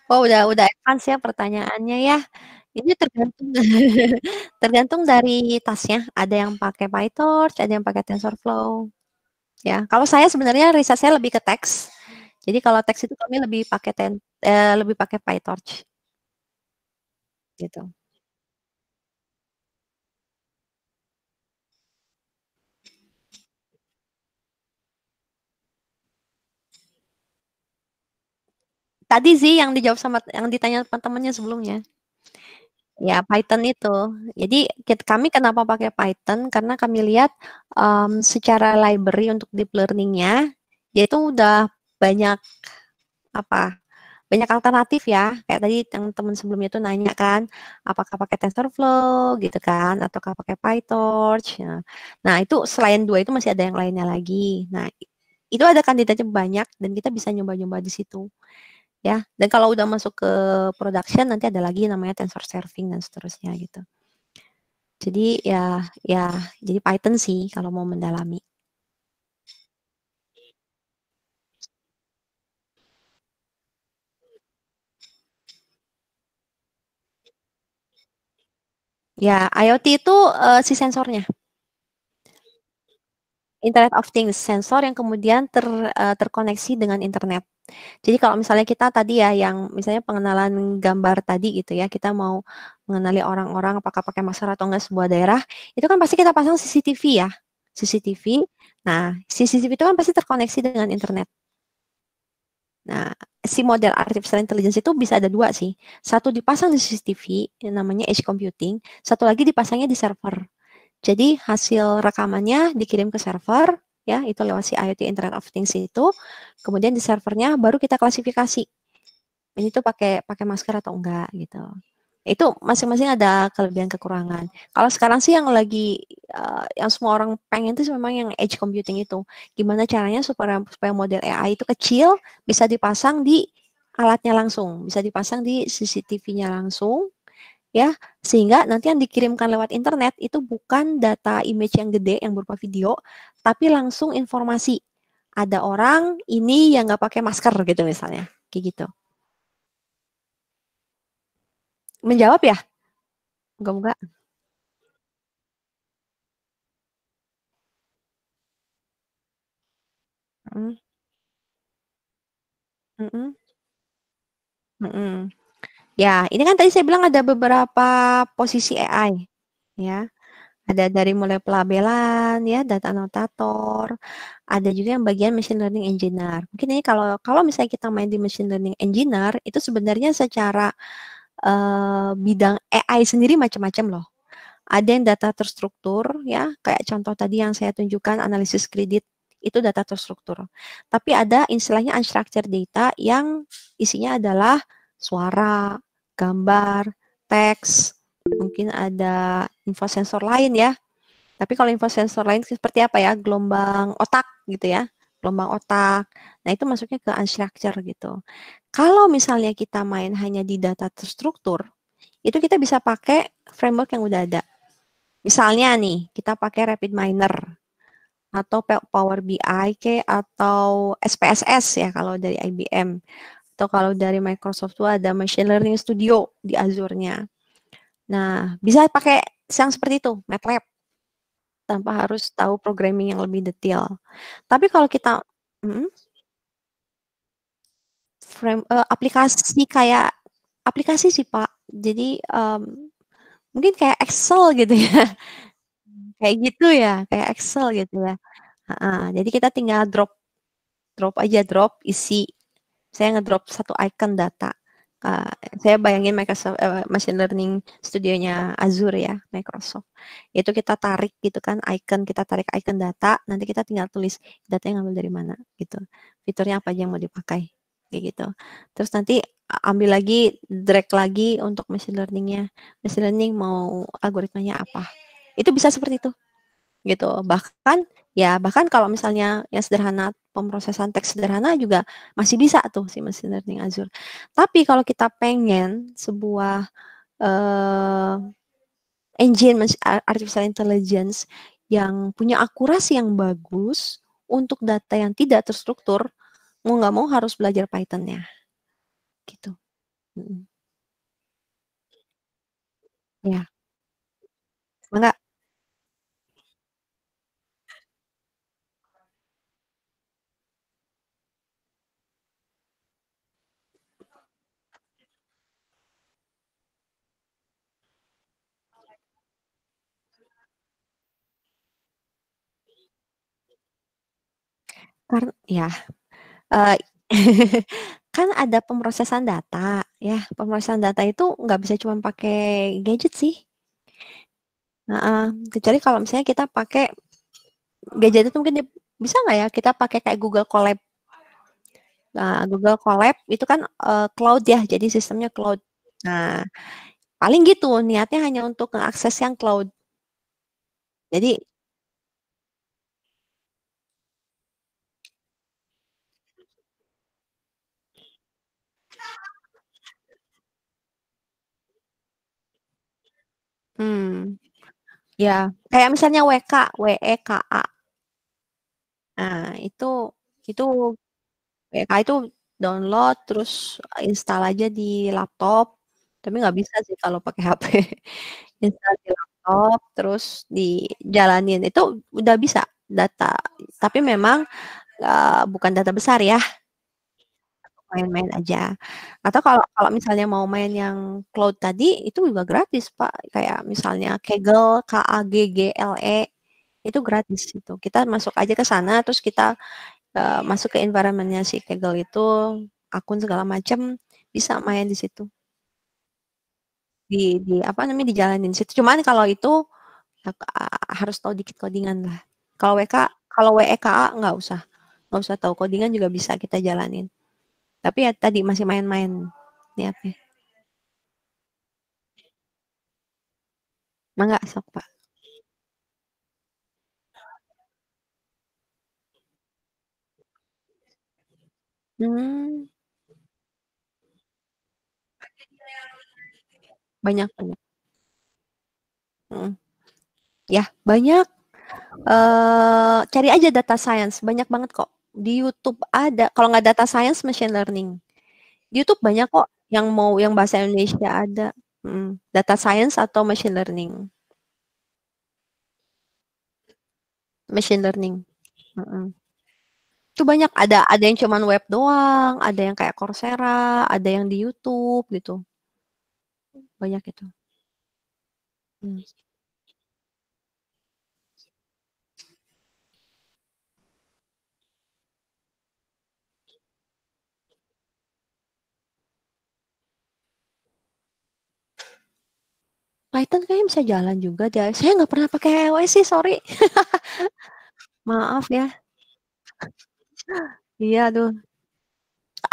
Oh, udah advance ya pertanyaannya ya. Ini tergantung tergantung dari tasnya. Ada yang pakai PyTorch, ada yang pakai TensorFlow. Ya, kalau saya sebenarnya riset saya lebih ke teks. Jadi kalau teks itu kami lebih pakai PyTorch gitu. Tadi sih yang dijawab sama yang ditanya teman-temannya sebelumnya. Ya, Python itu. Jadi kami kenapa pakai Python? Karena kami lihat secara library untuk deep learning-nya, yaitu udah banyak apa banyak alternatif ya. Kayak tadi yang teman sebelumnya tuh nanya kan, apakah pakai TensorFlow gitu kan, ataukah pakai PyTorch. Nah, itu selain dua itu masih ada yang lainnya lagi. Nah, itu ada kandidatnya banyak dan kita bisa nyoba-nyoba di situ. Ya, dan kalau udah masuk ke production nanti ada lagi namanya tensor serving dan seterusnya gitu. Jadi ya jadi Python sih kalau mau mendalami. Ya, IoT itu si sensornya. Internet of Things, sensor yang kemudian terkoneksi dengan internet. Jadi kalau misalnya kita tadi ya yang misalnya pengenalan gambar tadi gitu ya, kita mau mengenali orang-orang apakah pakai masker atau enggak sebuah daerah, itu kan pasti kita pasang CCTV ya. CCTV. Nah, CCTV itu kan pasti terkoneksi dengan internet. Nah, si model artificial intelligence itu bisa ada dua sih. Satu dipasang di CCTV, yang namanya edge computing. Satu lagi dipasangnya di server. Jadi hasil rekamannya dikirim ke server, ya, itu lewat si IoT Internet of Things itu. Kemudian di servernya baru kita klasifikasi. Ini tuh pakai pakai masker atau enggak gitu. Itu masing-masing ada kelebihan kekurangan. Kalau sekarang sih yang lagi yang semua orang pengen tuh memang yang edge computing itu. Gimana caranya supaya model AI itu kecil, bisa dipasang di alatnya langsung, bisa dipasang di CCTV-nya langsung, ya, sehingga nanti yang dikirimkan lewat internet itu bukan data image yang gede yang berupa video, tapi langsung informasi. Ada orang ini yang nggak pakai masker gitu misalnya, kayak gitu. Menjawab ya? Moga-moga. Mm, mm-mm, mm-mm. Ya, ini kan tadi saya bilang ada beberapa posisi AI, ya. Ada dari mulai pelabelan, ya, data anotator, ada juga yang bagian machine learning engineer. Mungkin ini kalau kalau misalnya kita main di machine learning engineer, itu sebenarnya secara bidang AI sendiri macam-macam loh. Ada yang data terstruktur, ya, kayak contoh tadi yang saya tunjukkan analisis kredit, itu data terstruktur. Tapi ada istilahnya unstructured data yang isinya adalah suara, gambar, teks, mungkin ada infosensor lain ya. Tapi kalau infosensor lain seperti apa ya, gelombang otak gitu ya, gelombang otak. Nah itu masuknya ke unstructured gitu. Kalau misalnya kita main hanya di data terstruktur, itu kita bisa pakai framework yang udah ada. Misalnya nih, kita pakai RapidMiner atau Power BI ke atau SPSS ya kalau dari IBM. Atau kalau dari Microsoft itu ada Machine Learning Studio di Azure-nya. Nah, bisa pakai yang seperti itu, MATLAB, tanpa harus tahu programming yang lebih detail. Tapi kalau kita aplikasi kayak aplikasi sih Pak. Jadi mungkin kayak Excel gitu ya. Kayak gitu ya, kayak Excel gitu ya. Jadi kita tinggal drop drop aja, drop isi. Saya ngedrop satu icon data. Uh, saya bayangin Microsoft Machine Learning Studionya Azure ya, Microsoft. Itu kita tarik gitu kan icon, kita tarik icon data, nanti kita tinggal tulis datanya ngambil dari mana gitu. Fiturnya apa aja yang mau dipakai kayak gitu. Terus nanti ambil lagi, drag lagi untuk machine learningnya. Machine learning mau algoritmanya apa. Itu bisa seperti itu gitu. Bahkan kalau misalnya yang sederhana pemrosesan teks sederhana juga masih bisa tuh si machine learning Azure. Tapi kalau kita pengen sebuah uh, engine artificial intelligence yang punya akurasi yang bagus untuk data yang tidak terstruktur, mau nggak mau harus belajar Python-nya gitu. Ya, enggak. Karena ya, uh, kan ada pemrosesan data ya, pemrosesan data itu nggak bisa cuma pakai gadget sih. Nah, kecuali kalau misalnya kita pakai gadget itu mungkin bisa nggak ya kita pakai kayak Google Colab. Nah, Google Colab itu kan cloud ya, jadi sistemnya cloud. Nah, paling gitu niatnya hanya untuk mengakses yang cloud. Jadi, ya kayak misalnya WK, WEKA. Nah, itu WK itu download terus install aja di laptop. Tapi nggak bisa sih kalau pakai HP. Install di laptop terus dijalanin itu udah bisa data. Tapi memang bukan data besar ya, main-main aja. Atau kalau kalau misalnya mau main yang cloud tadi itu juga gratis Pak. Kayak misalnya Kaggle, Kaggle, itu gratis itu. Kita masuk aja ke sana terus kita masuk ke environmentnya si Kaggle itu, akun segala macam bisa main di situ. Di apa namanya dijalanin di situ. Cuman kalau itu harus tahu dikit codingan lah. Kalau WEKA nggak usah tahu codingan juga bisa kita jalanin. Tapi ya tadi masih main-main niatnya. Mangga sok Pak. Hmm, banyak banyak. Mm. Ya banyak. Cari aja data science banyak banget kok. Di YouTube ada. Kalau nggak data science, machine learning. Di YouTube banyak kok yang bahasa Indonesia ada. Data science atau machine learning. Machine learning. Mm. Itu banyak ada yang cuman web doang, ada yang kayak Coursera, ada yang di YouTube gitu. Banyak itu. Hmm. Python kayaknya bisa jalan juga deh. Saya nggak pernah pakai iOS sih, sorry. Maaf ya. Iya, aduh.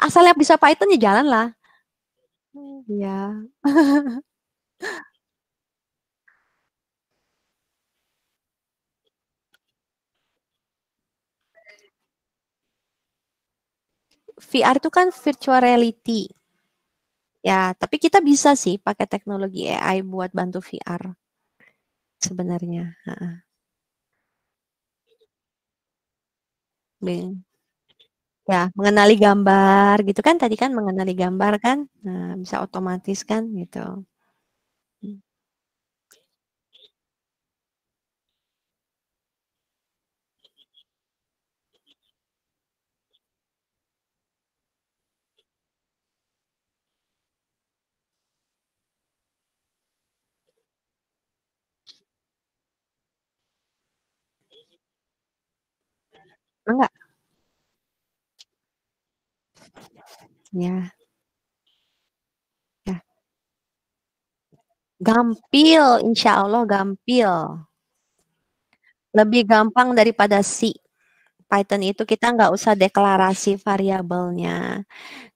Asal yang bisa Python ya jalan lah. Iya. VR itu kan virtual reality. Ya, tapi kita bisa sih pakai teknologi AI buat bantu VR sebenarnya. Heeh. Ya, mengenali gambar gitu kan tadi kan mengenali gambar kan. Nah, bisa otomatis kan gitu. Hmm. Enggak, ya, ya. Gampil, insya Allah gampil. Lebih gampang daripada C. Python itu kita nggak usah deklarasi variabelnya.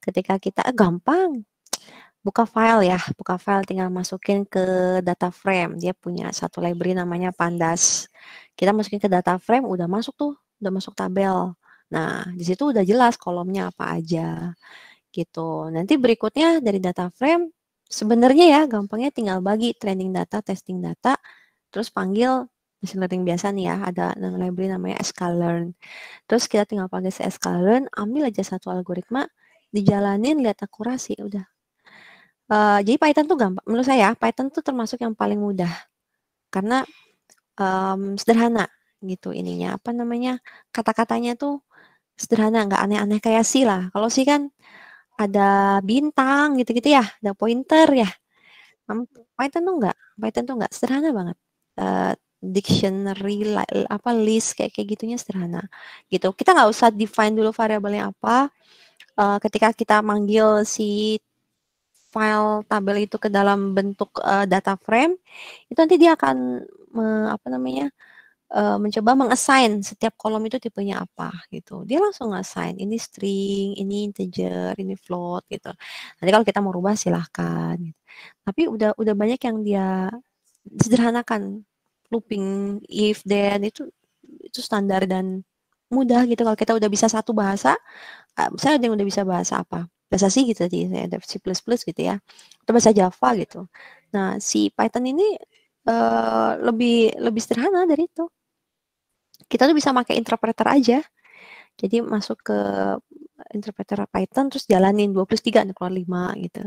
Ketika kita, gampang. Buka file ya, buka file tinggal masukin ke data frame. Dia punya satu library namanya Pandas. Kita masukin ke data frame, udah masuk tuh, udah masuk tabel. Nah, di situ udah jelas kolomnya apa aja gitu. Nanti berikutnya dari data frame, sebenarnya ya gampangnya tinggal bagi training data, testing data, terus panggil machine learning biasa nih ya, ada library namanya sklearn. Terus kita tinggal pakai si sklearn, ambil aja satu algoritma, dijalanin, lihat akurasi, udah. Jadi Python tuh gampang, menurut saya Python tuh termasuk yang paling mudah karena sederhana gitu ininya apa namanya kata-katanya tuh sederhana nggak aneh-aneh kayak C lah. Kalau C kan ada bintang gitu-gitu ya, ada pointer ya. Python tuh enggak, Python tuh enggak sederhana banget. Eh, Dictionary apa list kayak kayak gitunya sederhana gitu. Kita nggak usah define dulu variabelnya apa. Ketika kita manggil si file tabel itu ke dalam bentuk data frame, itu nanti dia akan apa namanya mencoba mengassign setiap kolom itu tipenya apa gitu. Dia langsung assign ini string, ini integer, ini float gitu. Nanti kalau kita mau rubah silahkan. Gitu. Tapi udah banyak yang dia sederhanakan looping if then itu standar dan mudah gitu kalau kita udah bisa satu bahasa misalnya ada yang udah bisa bahasa apa bahasa C gitu tadi saya ada C++ gitu ya atau bahasa Java gitu nah si Python ini lebih lebih sederhana dari itu kita tuh bisa pakai interpreter aja jadi masuk ke interpreter Python terus jalanin 2 plus 3 keluar 5 gitu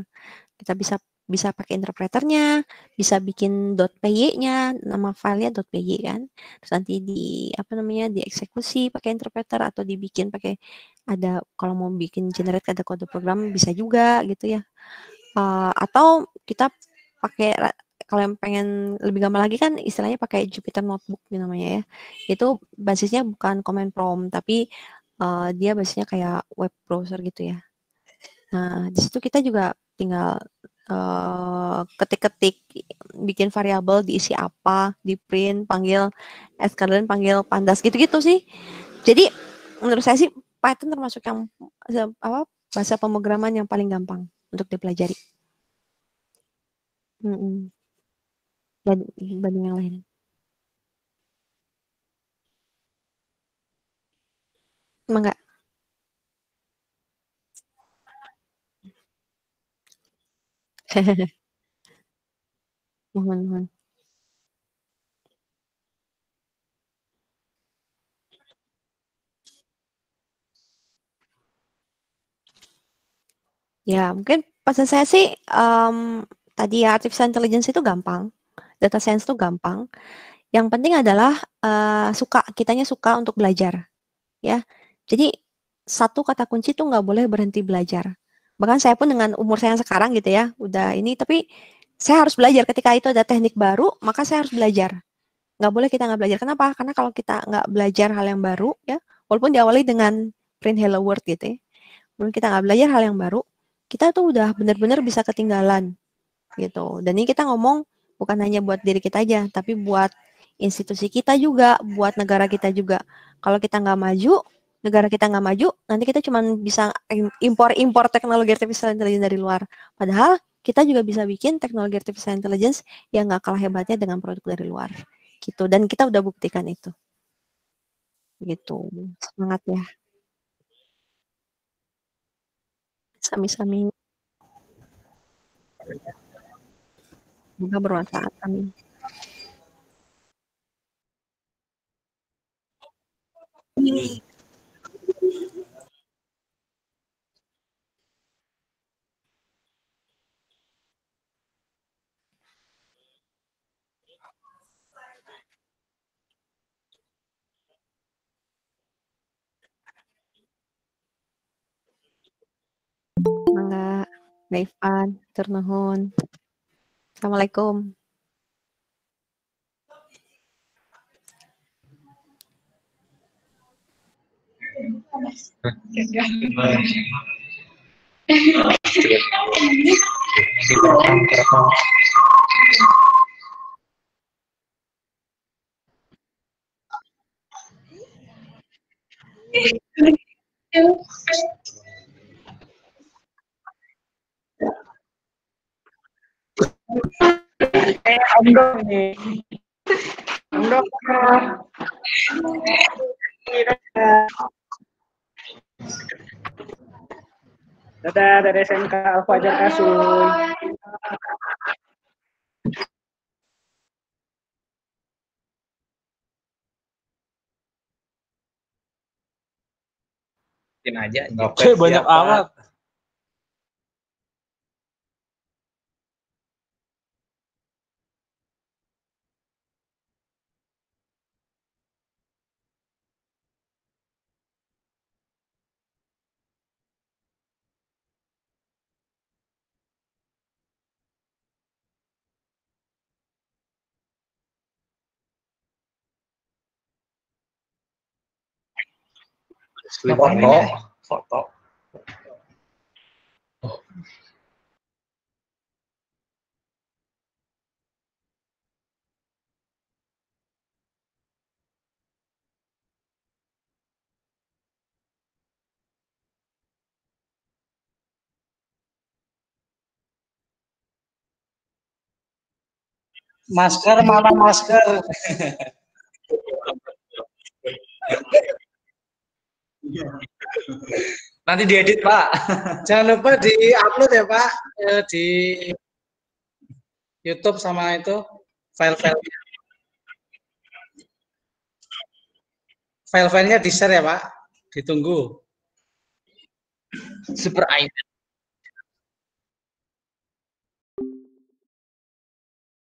kita bisa bisa pakai interpreternya, bisa bikin .py-nya, nama filenya .py kan. Terus nanti di apa namanya dieksekusi pakai interpreter atau dibikin pakai ada kalau mau bikin generate ada kode program bisa juga gitu ya. Atau kita pakai kalau yang pengen lebih gampang lagi kan istilahnya pakai Jupyter Notebook namanya ya. Itu basisnya bukan command prompt tapi dia basisnya kayak web browser gitu ya. Nah, di situ kita juga tinggal ketik-ketik, bikin variabel, diisi apa, di print, panggil skdn, panggil pandas, gitu-gitu sih. Jadi menurut saya sih Python termasuk yang bahasa pemrograman yang paling gampang untuk dipelajari. Dibanding yang lain. Emang enggak? Mohon. Ya, mungkin pesan saya sih tadi ya artificial intelligence itu gampang, data science itu gampang. Yang penting adalah kitanya suka untuk belajar, ya. Jadi satu kata kunci tuh nggak boleh berhenti belajar. Bahkan saya pun dengan umur saya yang sekarang gitu ya, udah ini, tapi saya harus belajar ketika itu ada teknik baru, maka saya harus belajar. Nggak boleh kita nggak belajar. Kenapa? Karena kalau kita nggak belajar hal yang baru, ya, walaupun diawali dengan print hello world gitu ya, walaupun kita nggak belajar hal yang baru, kita tuh udah benar-benar bisa ketinggalan gitu. Dan ini kita ngomong bukan hanya buat diri kita aja, tapi buat institusi kita juga, buat negara kita juga. Kalau kita nggak maju, negara kita nggak maju, nanti kita cuma bisa impor teknologi artificial intelligence dari luar. Padahal kita juga bisa bikin teknologi artificial intelligence yang nggak kalah hebatnya dengan produk dari luar. Gitu. Dan kita udah buktikan itu. Gitu. Semangat ya. Sami-sami. Semoga bermanfaat. Amin. Mangga, Mbak Ivan, tur nuhun. Assalamualaikum. Om nih. Om. Dadah dari SMK Al Fajar Kasung. Mungkin aja. Oke, banyak amat. Foto. Masker mana masker? Nanti diedit, Pak. Jangan lupa di-upload ya, Pak, di YouTube sama itu file-filenya. File-filenya di-share ya, Pak. Ditunggu. Super